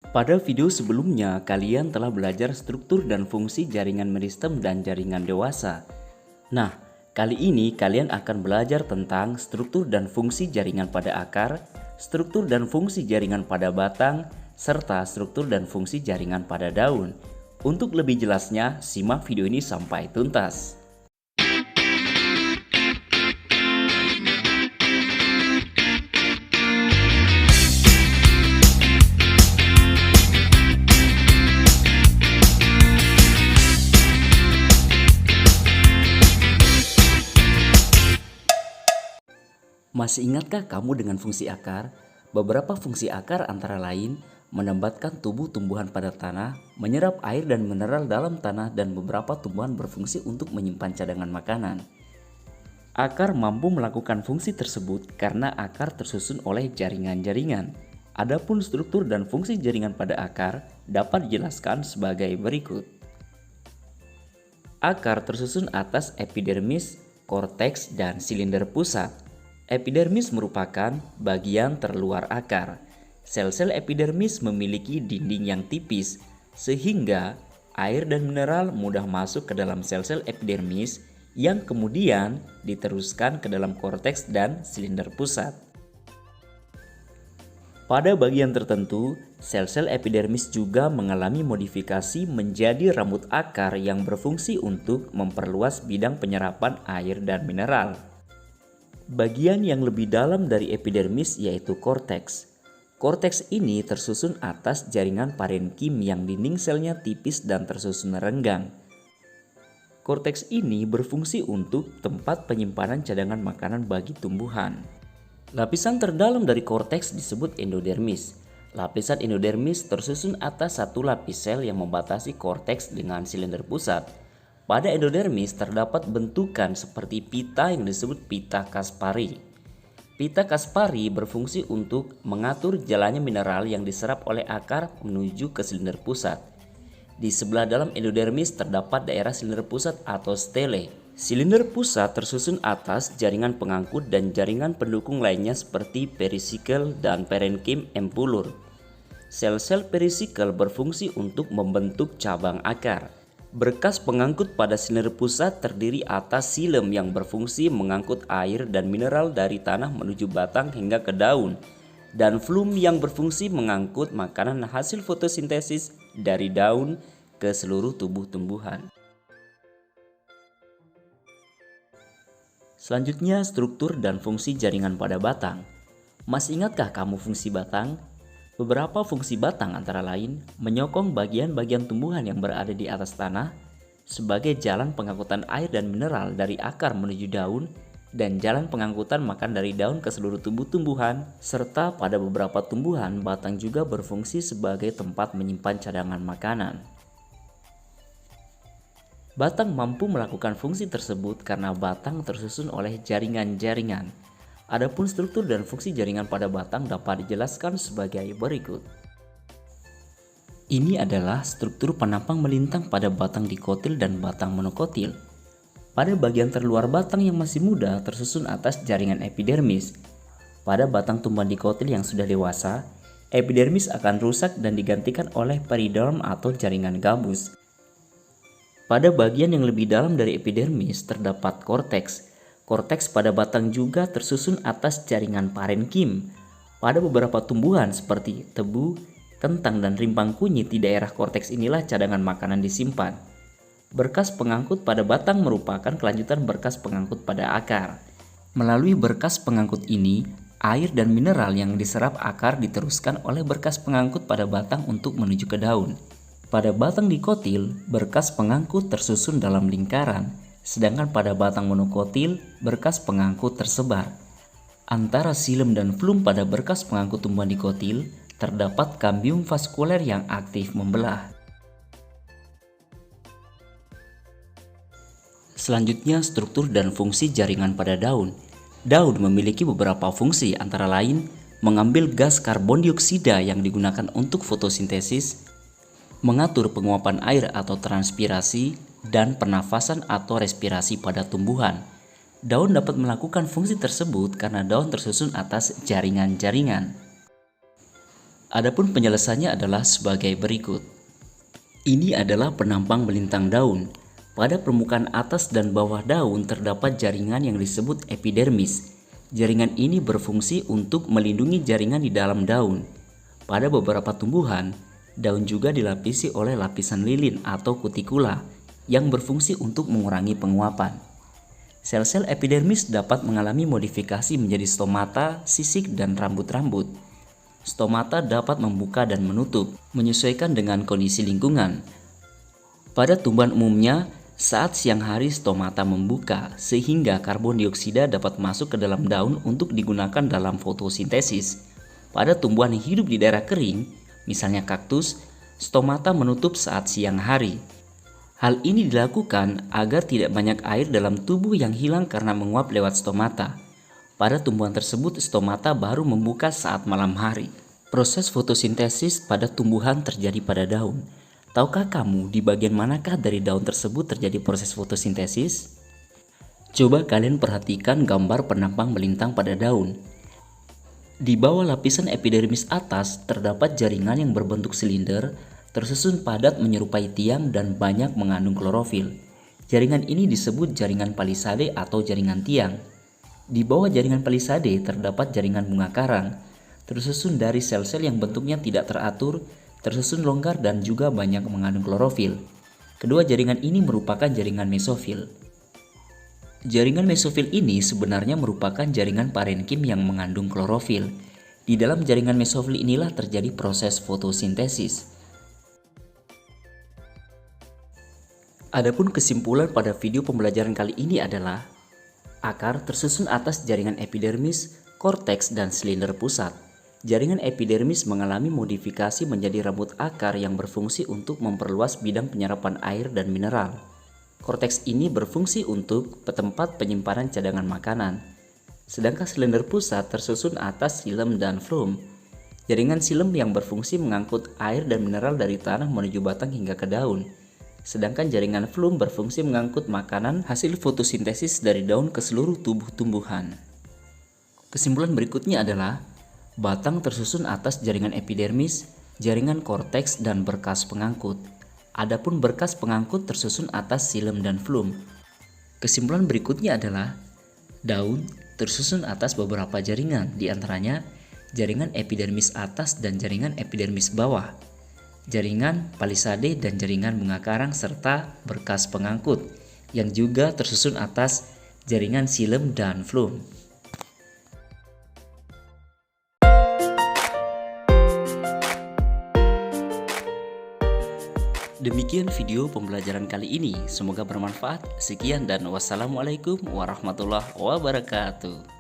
Pada video sebelumnya, kalian telah belajar struktur dan fungsi jaringan meristem dan jaringan dewasa. Nah, kali ini kalian akan belajar tentang struktur dan fungsi jaringan pada akar, struktur dan fungsi jaringan pada batang, serta struktur dan fungsi jaringan pada daun. Untuk lebih jelasnya, simak video ini sampai tuntas. Masih ingatkah kamu dengan fungsi akar? Beberapa fungsi akar antara lain menempatkan tubuh tumbuhan pada tanah, menyerap air dan mineral dalam tanah, dan beberapa tumbuhan berfungsi untuk menyimpan cadangan makanan. Akar mampu melakukan fungsi tersebut karena akar tersusun oleh jaringan-jaringan. Adapun struktur dan fungsi jaringan pada akar dapat dijelaskan sebagai berikut. Akar tersusun atas epidermis, korteks, dan silinder pusat. Epidermis merupakan bagian terluar akar. Sel-sel epidermis memiliki dinding yang tipis, sehingga air dan mineral mudah masuk ke dalam sel-sel epidermis yang kemudian diteruskan ke dalam korteks dan silinder pusat. Pada bagian tertentu, sel-sel epidermis juga mengalami modifikasi menjadi rambut akar yang berfungsi untuk memperluas bidang penyerapan air dan mineral. Bagian yang lebih dalam dari epidermis yaitu korteks. Korteks ini tersusun atas jaringan parenkim yang dinding selnya tipis dan tersusun renggang. Korteks ini berfungsi untuk tempat penyimpanan cadangan makanan bagi tumbuhan. Lapisan terdalam dari korteks disebut endodermis. Lapisan endodermis tersusun atas satu lapis sel yang membatasi korteks dengan silinder pusat. Pada endodermis terdapat bentukan seperti pita yang disebut pita Kaspari. Pita Kaspari berfungsi untuk mengatur jalannya mineral yang diserap oleh akar menuju ke silinder pusat. Di sebelah dalam endodermis terdapat daerah silinder pusat atau stele. Silinder pusat tersusun atas jaringan pengangkut dan jaringan pendukung lainnya seperti perisikel dan parenkim empulur. Sel-sel perisikel berfungsi untuk membentuk cabang akar. Berkas pengangkut pada silinder pusat terdiri atas silem yang berfungsi mengangkut air dan mineral dari tanah menuju batang hingga ke daun, dan flum yang berfungsi mengangkut makanan hasil fotosintesis dari daun ke seluruh tubuh tumbuhan. Selanjutnya, struktur dan fungsi jaringan pada batang. Masih ingatkah kamu fungsi batang? Beberapa fungsi batang antara lain menyokong bagian-bagian tumbuhan yang berada di atas tanah sebagai jalan pengangkutan air dan mineral dari akar menuju daun dan jalan pengangkutan makan dari daun ke seluruh tubuh tumbuhan, serta pada beberapa tumbuhan batang juga berfungsi sebagai tempat menyimpan cadangan makanan. Batang mampu melakukan fungsi tersebut karena batang tersusun oleh jaringan-jaringan. Adapun struktur dan fungsi jaringan pada batang dapat dijelaskan sebagai berikut. Ini adalah struktur penampang melintang pada batang dikotil dan batang monokotil. Pada bagian terluar batang yang masih muda tersusun atas jaringan epidermis. Pada batang tumbuhan dikotil yang sudah dewasa, epidermis akan rusak dan digantikan oleh periderm atau jaringan gabus. Pada bagian yang lebih dalam dari epidermis terdapat korteks. Korteks pada batang juga tersusun atas jaringan parenkim. Pada beberapa tumbuhan seperti tebu, kentang, dan rimpang kunyit di daerah korteks inilah cadangan makanan disimpan. Berkas pengangkut pada batang merupakan kelanjutan berkas pengangkut pada akar. Melalui berkas pengangkut ini, air dan mineral yang diserap akar diteruskan oleh berkas pengangkut pada batang untuk menuju ke daun. Pada batang dikotil, berkas pengangkut tersusun dalam lingkaran. Sedangkan pada batang monokotil, berkas pengangkut tersebar. Antara silem dan flum pada berkas pengangkut tumbuhan dikotil, terdapat kambium vaskuler yang aktif membelah. Selanjutnya, struktur dan fungsi jaringan pada daun. Daun memiliki beberapa fungsi, antara lain mengambil gas karbon dioksida yang digunakan untuk fotosintesis, mengatur penguapan air atau transpirasi, dan pernafasan atau respirasi pada tumbuhan. Daun dapat melakukan fungsi tersebut karena daun tersusun atas jaringan-jaringan. Adapun penjelasannya adalah sebagai berikut. Ini adalah penampang melintang daun. Pada permukaan atas dan bawah daun terdapat jaringan yang disebut epidermis. Jaringan ini berfungsi untuk melindungi jaringan di dalam daun. Pada beberapa tumbuhan, daun juga dilapisi oleh lapisan lilin atau kutikula yang berfungsi untuk mengurangi penguapan. Sel-sel epidermis dapat mengalami modifikasi menjadi stomata, sisik, dan rambut-rambut. Stomata dapat membuka dan menutup, menyesuaikan dengan kondisi lingkungan. Pada tumbuhan umumnya, saat siang hari stomata membuka sehingga karbon dioksida dapat masuk ke dalam daun untuk digunakan dalam fotosintesis. Pada tumbuhan yang hidup di daerah kering, misalnya kaktus, stomata menutup saat siang hari. Hal ini dilakukan agar tidak banyak air dalam tubuh yang hilang karena menguap lewat stomata. Pada tumbuhan tersebut, stomata baru membuka saat malam hari. Proses fotosintesis pada tumbuhan terjadi pada daun. Tahukah kamu di bagian manakah dari daun tersebut terjadi proses fotosintesis? Coba kalian perhatikan gambar penampang melintang pada daun. Di bawah lapisan epidermis atas terdapat jaringan yang berbentuk silinder, tersusun padat menyerupai tiang dan banyak mengandung klorofil. Jaringan ini disebut jaringan palisade atau jaringan tiang. Di bawah jaringan palisade terdapat jaringan bunga karang, tersusun dari sel-sel yang bentuknya tidak teratur, tersusun longgar dan juga banyak mengandung klorofil. Kedua jaringan ini merupakan jaringan mesofil. Jaringan mesofil ini sebenarnya merupakan jaringan parenkim yang mengandung klorofil. Di dalam jaringan mesofil inilah terjadi proses fotosintesis. Adapun kesimpulan pada video pembelajaran kali ini adalah akar tersusun atas jaringan epidermis, korteks, dan silinder pusat. Jaringan epidermis mengalami modifikasi menjadi rambut akar yang berfungsi untuk memperluas bidang penyerapan air dan mineral. Korteks ini berfungsi untuk tempat penyimpanan cadangan makanan. Sedangkan silinder pusat tersusun atas silem dan flum. Jaringan silem yang berfungsi mengangkut air dan mineral dari tanah menuju batang hingga ke daun. Sedangkan jaringan flum berfungsi mengangkut makanan hasil fotosintesis dari daun ke seluruh tubuh tumbuhan. Kesimpulan berikutnya adalah batang tersusun atas jaringan epidermis, jaringan korteks, dan berkas pengangkut. Adapun berkas pengangkut tersusun atas silem dan flum. Kesimpulan berikutnya adalah daun tersusun atas beberapa jaringan, di antaranya jaringan epidermis atas dan jaringan epidermis bawah, jaringan palisade dan jaringan bunga karang, serta berkas pengangkut yang juga tersusun atas jaringan silem dan flum. Demikian video pembelajaran kali ini, semoga bermanfaat. Sekian dan wassalamualaikum warahmatullahi wabarakatuh.